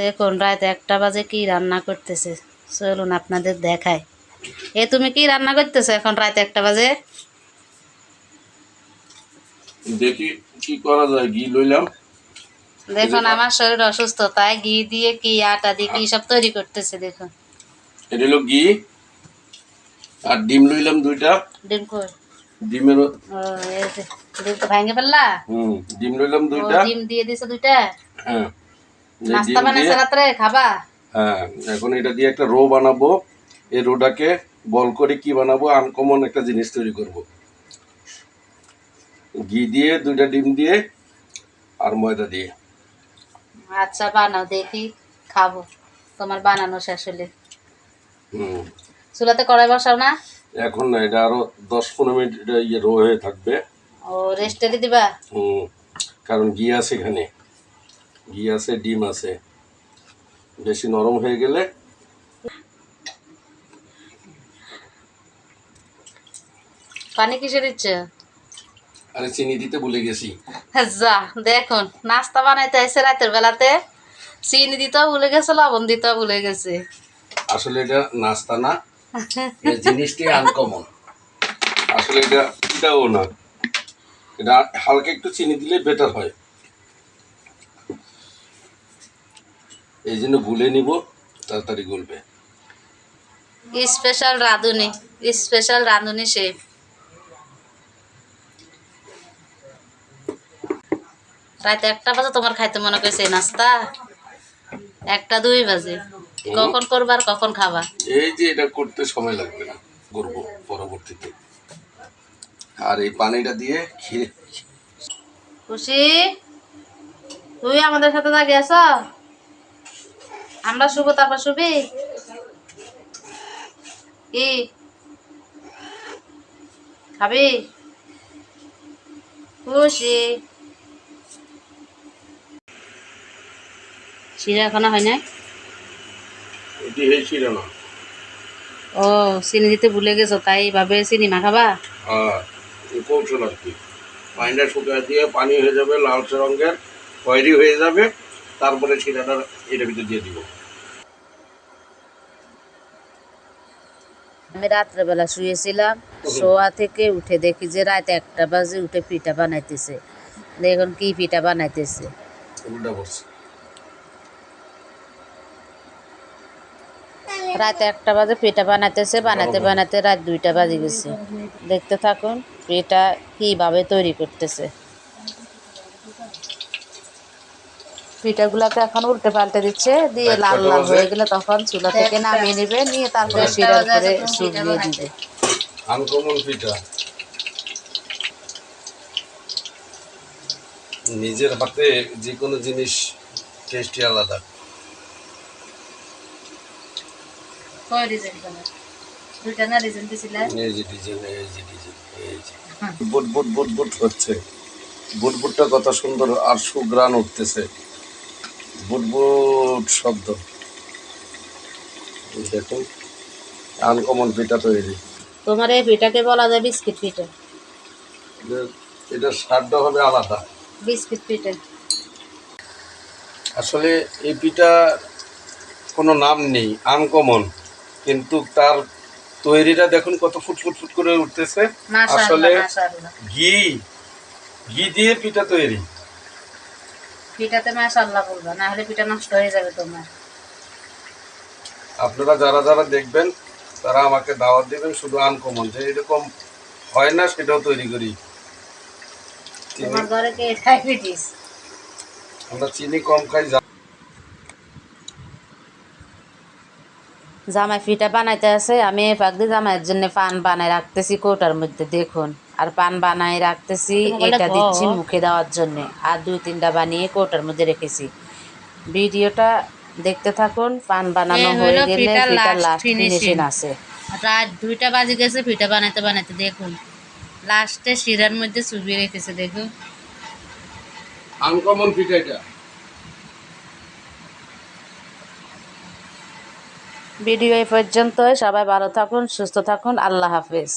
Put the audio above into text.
দেখুন রাত 1টা বাজে কি রান্না করতেছে, চলুন আপনাদের দেখায়। তুমি কি রান্না করতেছো এখন রাত 1টা বাজে? দেখি কি করা যায়। ঘি লইলাম। দেখুন আমার শরীর অসুস্থ, তাই ঘি দিয়ে কি আটা দিয়ে কি সব তৈরি করতেছে। দেখুন এটা হলো ঘি আর ডিম লইলাম 2টা। ডিম কই? ডিমের এই যে ডিম তো ভাঙে ফেললা। ডিম লইলাম 2টা। ডিম দিয়ে দিছো 2টা। হ্যাঁ, নাস্তা বানাইছো রাত্রে খাবা? হ্যাঁ, এখন এটা দিয়ে একটা রো বানাবো। এই রোটাকে বল করে কি বানাবো, আনকমন একটা জিনিস তৈরি করব। ঘি দিয়ে 2টা ডিম দিয়ে আর ময়দা দিয়ে। আচ্ছা বানাও দেখি, খাবো। তোমার বানানো শেষ হলে চুলাতে কড়াই বসাও না? এখন না, এটা আরো 10-15 মিনিট এটা রো হয়ে থাকবে। ও রেস্টে দিবা? কারণ ঘি আছে, এখানে ঘি আছে, ডিম আছে। বেশি নরম হয়ে গেলে পানি কিসে দিচ্ছে? আরে চিনি দিতে ভুলে গেছি। যা দেখুন, নাস্তা বানাইতে আসছে রাতের বেলাতে, চিনি দিতেও ভুলে গেছে, লবণ দিতেও ভুলে গেছে। আসলে এটা নাস্তা না, এই জিনিসটি আনকমন। আসলে এটাও না, এটা হালকা একটু চিনি দিলে বেটার হয়। এই জন্য গুলে নিব, তাড়াতাড়ি গলবে। স্পেশাল রাঁধুনি শেফ। রাত 1টা বাজে তোমার খাইতে মনে করছে এই নাস্তা? 1টা 2 বাজে কখন করবার, কখন খাবা? এই যে এটা করতে সময় লাগবে না, করব পরবর্তীতে। আর এই পানিটা দিয়ে খেয়ে। খুশি, তুই আমাদের সাথে জাগে আছ? আমরা শুভ, তারপর শুবি কি খাবি? খুশি, শিরা এখনো হয় নাই? এটি হয়েছিল না। ও চিনি দিতে ভুলে গেছো, তাই এইভাবে চিনি মাখাবা? হ্যাঁ, কৌশল আর কি। পানিটা শুকিয়ে দিয়ে পানি হয়ে যাবে লালচে রঙের, খয়েরি হয়ে যাবে। তারপরে শিরাটা এটার ভিতরে দিয়ে দিব। আমি রাত্রেবেলা শুয়েছিলাম, শোয়া থেকে উঠে দেখি যে রাত 1টা বাজে উঠে পিঠা বানাইতেছে। দেখুন কি পিঠা বানাইতেছে। রাত 1টা বাজে পিঠা বানাইতেছে, বানাতে বানাতে রাত 2টা বাজে গেছে। দেখতে থাকুন পিঠা কিভাবে তৈরি করতেছে। পিঠাগুলাকে এখন উল্টে পাল্টে দিচ্ছে, দিয়ে লাল লাল হয়ে গেলে তখন চুলা থেকে নামিয়ে নেবে, নিয়ে তারপরে শিরার উপরে চুবিয়ে দিবে। আনকমন পিঠা, নিজের হাতে যে কোনো জিনিস টেস্টি আলাদা। বুট বুট বুট বুট হচ্ছে, বুটবুটটা কত সুন্দর আর সুগ্রান উঠতেছে। বুটবুট শব্দ, দেখুন আনকমন পিঠা তৈরি। তোমার এই পিঠাকে বলা যায় বিস্কিট পিঠা। এটা স্বাদটা হবে আলাদা, বিস্কিট পিঠা। আসলে এই পিঠা কোনো নাম নেই, আনকমন, কিন্তু তার তৈরিটা দেখুন কত ফুটফুট ফুট করে উঠতেছে। আসলে ঘি ঘি দিয়ে পিঠা তৈরি। পিঠাতে মাশাআল্লাহ বলবা, না হলে পিঠা নষ্ট হয়ে যাবে তোমার। আপনারা যারা যারা দেখবেন তারা আমাকে দাওয়াত দিবেন, শুধু আনকমন যে এরকম হয় না সেটাও তৈরি করি। তোমার ঘরে কে ডায়াবেটিস? আমরা চিনি কম খাই। জামাই পিঠা বানাইতে আছে, আমি ফাঁক দিয়ে জামাইয়ের জন্য পান বানাই রাখতেছি কৌটার মধ্যে। দেখুন, আর পান বানাই রাখতেছি, এটা দিচ্ছি মুখে দেওয়ার জন্য, আর 2-3টা বানিয়ে কৌটার মধ্যে রেখেছি। ভিডিওটা দেখতে থাকুন। পান বানানো হয়ে গেলে পিঠার লাস্ট ফিনিশিং আছে। রাত 2টা বাজে গেছে পিঠা বানাইতে বানাইতে। দেখুন লাস্টে শিরার মধ্যে চুবিয়ে রেখেছে। দেখুন আনকমন পিঠা এটা। ভিডিও এই পর্যন্ত। সবাই ভালো থাকুন, সুস্থ থাকুন। আল্লাহ হাফেজ।